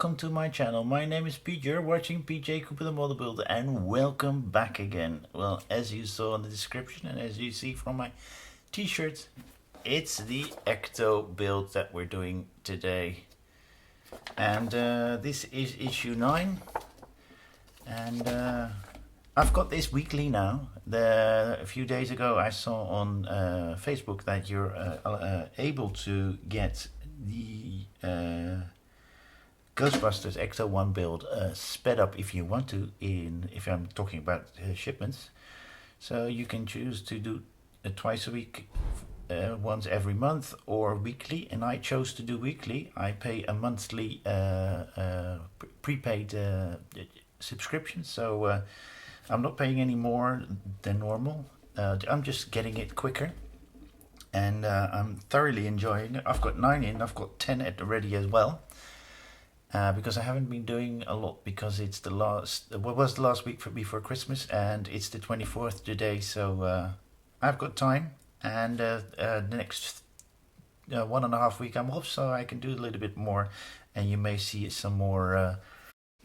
welcome to my channel. My name is Pete, you're watching PJ Cooper the Model Builder, and welcome back again. Well, as you saw in the description and as you see from my t-shirts, it's the Ecto build that we're doing today. And this is issue 9. And I've got this weekly now. A few days ago I saw on Facebook that you're able to get the Ghostbusters Ecto-1 build sped up if you want to, if I'm talking about shipments. So you can choose to do twice a week, once every month, or weekly, and I chose to do weekly. I pay a monthly prepaid subscription, so I'm not paying any more than normal. I'm just getting it quicker, and I'm thoroughly enjoying it. I've got 9 in, I've got 10 at ready as well, because I haven't been doing a lot, because it's the last, what was the last week before Christmas, and it's the 24th today, so I've got time, and the next 1.5 weeks I'm off, so I can do a little bit more, and you may see some more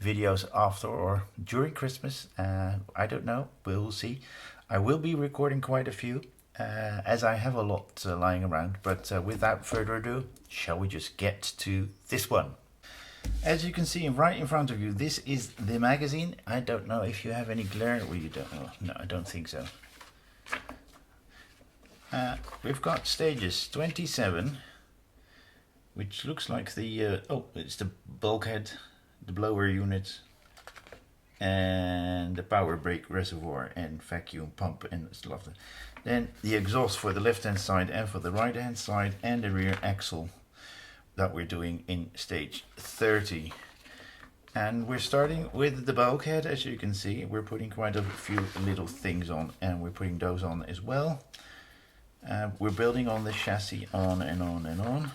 videos after or during Christmas. I don't know, we'll see. I will be recording quite a few, as I have a lot lying around, but without further ado, shall we just get to this one? As you can see right in front of you, this is the magazine. I don't know if you have any glare. Well, you don't know. No, I don't think so. We've got stages 27, which looks like the it's the bulkhead, the blower unit, and the power brake reservoir and vacuum pump and stuff. Then the exhaust for the left hand side and for the right hand side, and the rear axle that we're doing in stage 30. And we're starting with the bulkhead. As you can see, we're putting quite a few little things on, and we're putting those on as well. We're building on the chassis on and on and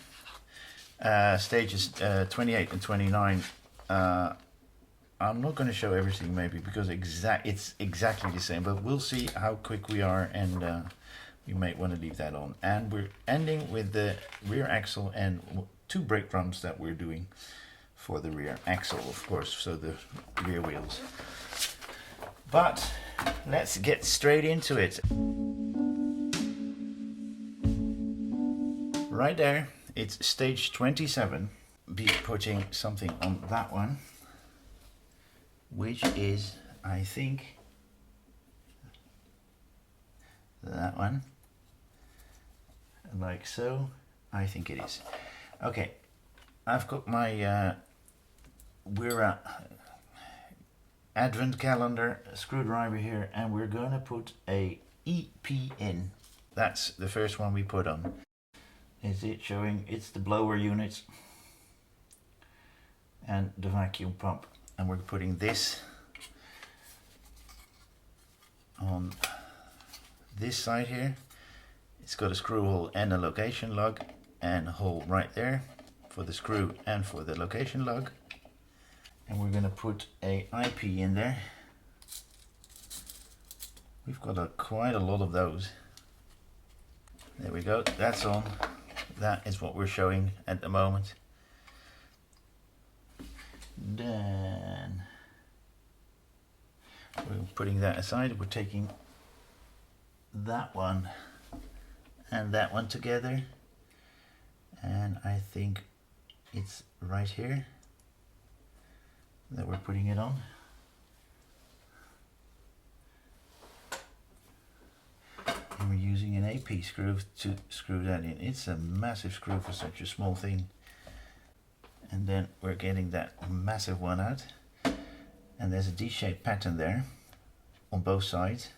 on. Stages 28 and 29, I'm not going to show everything maybe, because it's exactly the same, but we'll see how quick we are, and we might want to leave that on. And we're ending with the rear axle and 2 brake drums that we're doing for the rear axle, of course, so the rear wheels. But let's get straight into it. Right there, it's stage 27. Be putting something on that one, which is, I think, that one, like so. I think it is. Okay, I've got my we're advent calendar screwdriver here, and we're going to put a EP in. That's the first one we put on. Is it showing? It's the blower unit and the vacuum pump, and we're putting this on this side here. It's got a screw hole and a location lug, and a hole right there for the screw and for the location lug. And we're going to put a IP in there. We've got quite a lot of those. There we go, that's on. That is what we're showing at the moment. Then we're putting that aside. We're taking that one and that one together, and I think it's right here that we're putting it on. And we're using an AP screw to screw that in. It's a massive screw for such a small thing. And then we're getting that massive one out, and there's a D-shaped pattern there on both sides,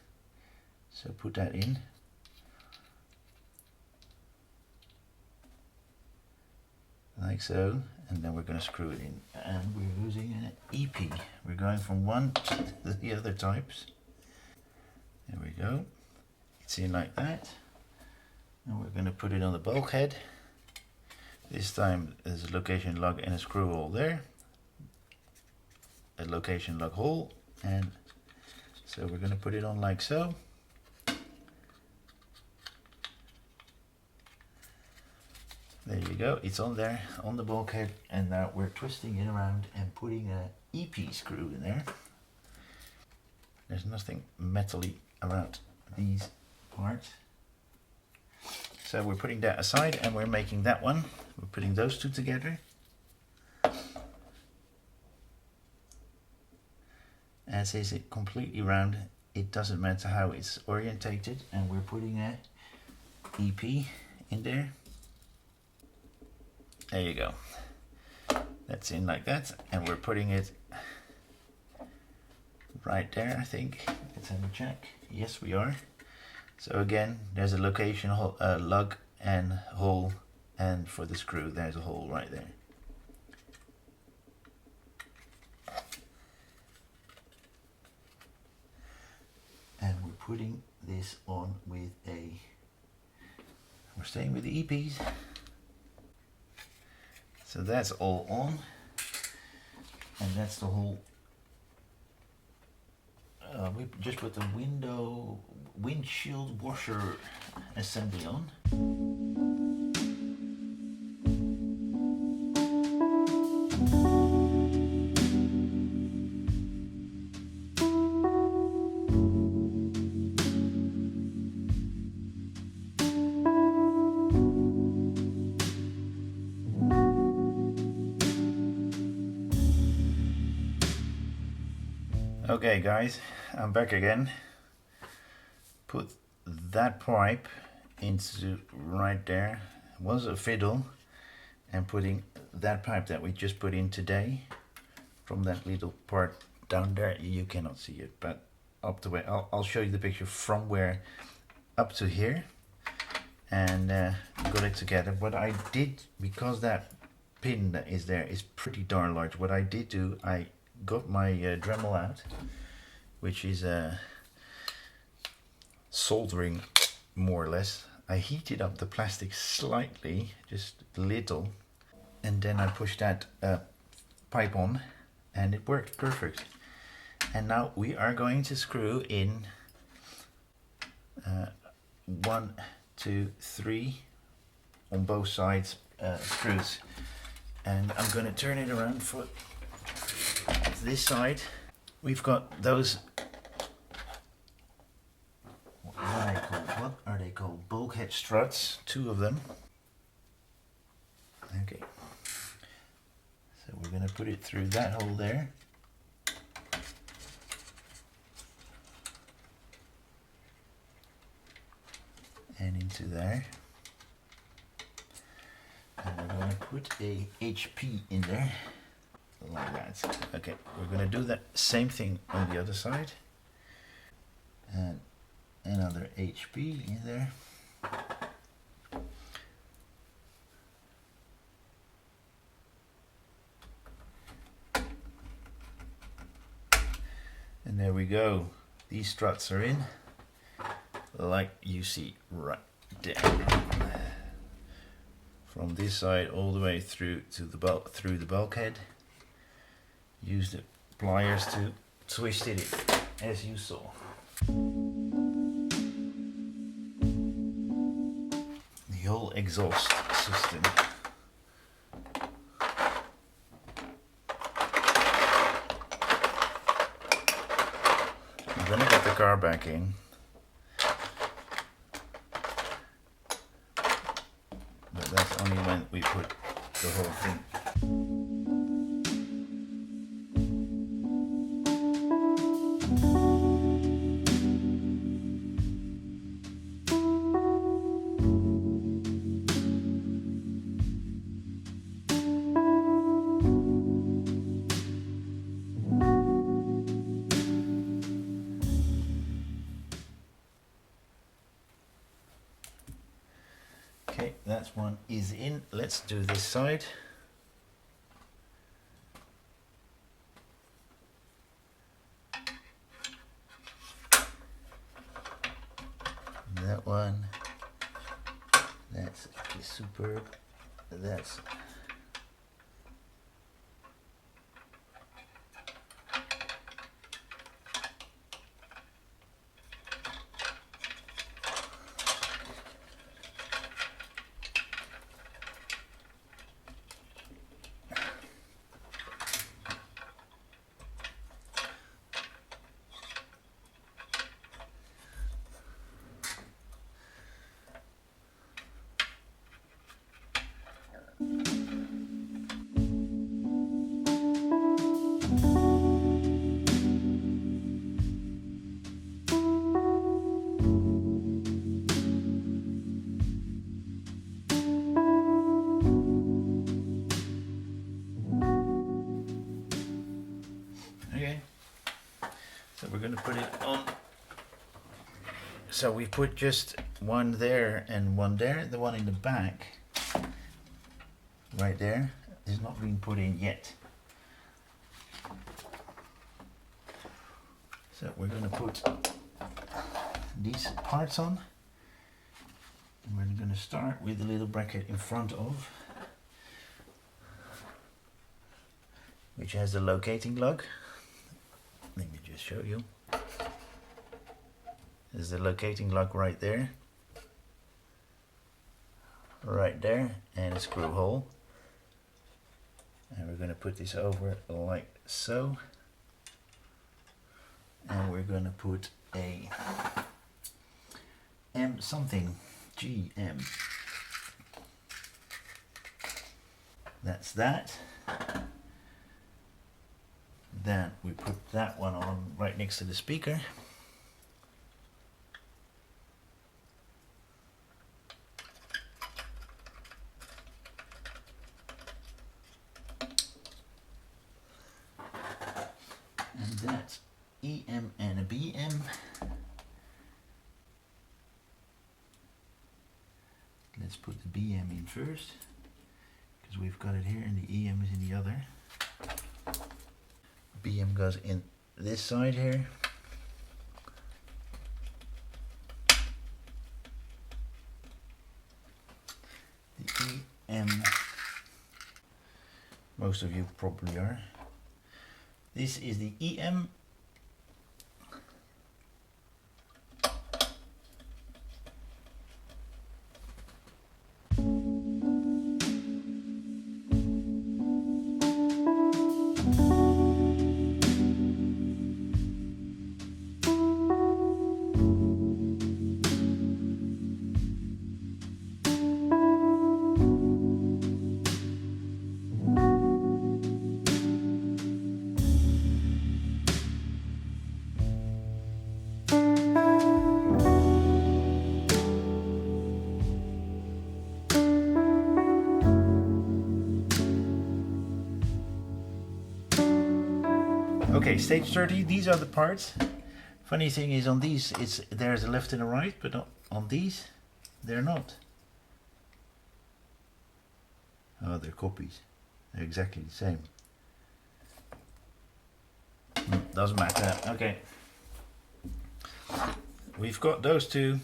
so put that in. Like so, and then we're going to screw it in, and we're using an EP. We're going from one to the other types. There we go. It's in like that, and we're going to put it on the bulkhead. This time there's a location lug and a screw hole there, a location lug hole, and so we're going to put it on like so. There you go, it's on there, on the bulkhead, and now we're twisting it around and putting a EP screw in there. There's nothing metally around these parts. So we're putting that aside and we're making that one. We're putting those two together. As is it completely round, it doesn't matter how it's orientated, and we're putting a EP in there. There you go. That's in like that, and we're putting it right there, I think. Let's have a check. Yes, we are. So again, there's a location lug and hole, and for the screw there's a hole right there. And we're putting this on with we're staying with the EPs. So that's all on, and that's the whole. We just put the windshield washer assembly on. Okay guys, I'm back again. Put that pipe into right there. It was a fiddle, and putting that pipe that we just put in today from that little part down there, you cannot see it, but up the way, I'll show you the picture from where up to here, and got it together. What I did, because that pin that is there is pretty darn large, what I did do, I got my Dremel out, which is soldering more or less. I heated up the plastic slightly, just a little, and then I pushed that pipe on, and it worked perfect. And now we are going to screw in 1, 2, 3 on both sides screws, and I'm going to turn it around for this side. We've got those, what are they called? Bulkhead struts, 2 of them. Okay, so we're going to put it through that hole there. And into there. And we're going to put a HP in there. Like that. Okay, we're going to do that same thing on the other side, and another HP in there, and there we go. These struts are in, like you see right there, from this side all the way through to the bulkhead. Use the pliers to twist it in, as you saw. The whole exhaust system. I'm gonna get the car back in, but that's only when we put the whole thing. Okay, that one is in. Let's do this side. That one. That's superb. That's going to put it on. So we put just one there and one there. The one in the back, right there, is not being put in yet. So we're going to put these parts on. And we're going to start with the little bracket in front of, which has the locating lug. Let me just show you. There's the locating lug right there, and a screw hole. And we're going to put this over like so. And we're going to put a M something, GM. That's that. Then we put that one on right next to the speaker. And that's EM and a BM. Let's put the BM in first, because we've got it here and the EM is in the other. BM goes in this side here. The EM, most of you probably are. This is the EM. Okay, stage 30, these are the parts. Funny thing is, on these, there's a left and a right, but on these, they're not. Oh, they're copies. They're exactly the same. Doesn't matter. Okay. We've got those two.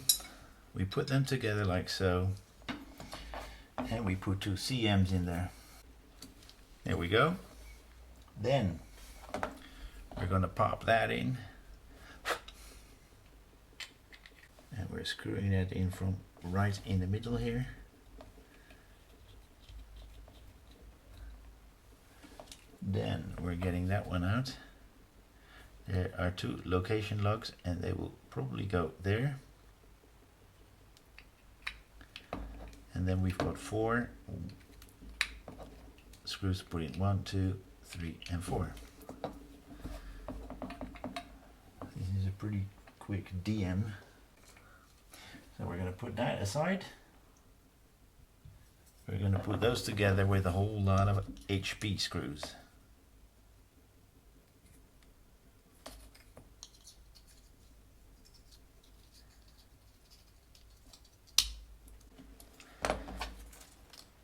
We put them together like so. And we put two CMs in there. There we go. Then we're going to pop that in, and we're screwing that in from right in the middle here. Then we're getting that one out. There are two location lugs, and they will probably go there. And then we've got 4 screws to put in, 1, 2, 3, and 4. This is a pretty quick DM. So we're going to put that aside. We're going to put those together with a whole lot of HP screws.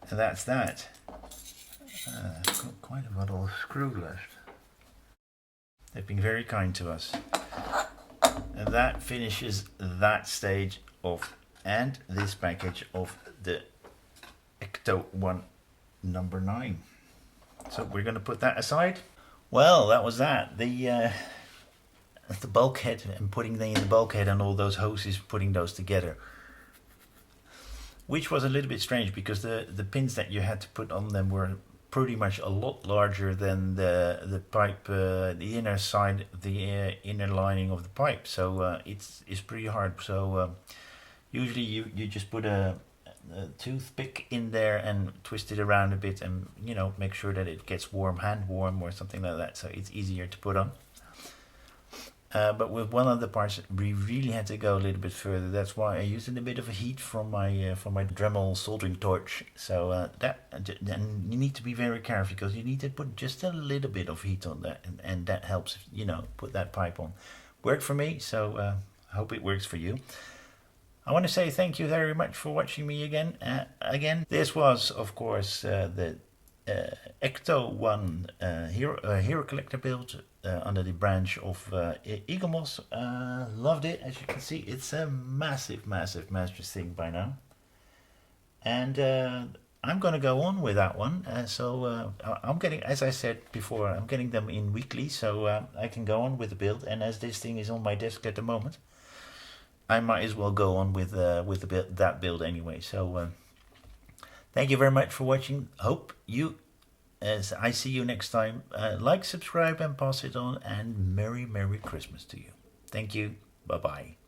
And that's that. Got quite a lot of screw left. They've been very kind to us. And that finishes that stage of, and this package of the Ecto-1 number 9. So we're going to put that aside. Well, that was that. The bulkhead, and putting them in the bulkhead and all those hoses, putting those together. Which was a little bit strange, because the pins that you had to put on them were pretty much a lot larger than the pipe, the inner side, the inner lining of the pipe. So it's pretty hard. So usually you just put a toothpick in there and twist it around a bit, and make sure that it gets warm, hand warm or something like that, so it's easier to put on. But with one of the parts, we really had to go a little bit further. That's why I used a bit of a heat from my Dremel soldering torch. So and you need to be very careful, because you need to put just a little bit of heat on that, and that helps, put that pipe on. worked for me, so I hope it works for you. I want to say thank you very much for watching me again. This was, of course, the Ecto-1 hero collector build under the branch of Eaglemoss. Loved it, as you can see. It's a massive, massive master thing by now. And I'm going to go on with that one. I'm getting, as I said before, I'm getting them in weekly, so I can go on with the build. And as this thing is on my desk at the moment, I might as well go on with the build, that build anyway. So thank you very much for watching. Hope you, as I see you next time, like, subscribe, and pass it on. And Merry Christmas to you. Thank you. Bye bye.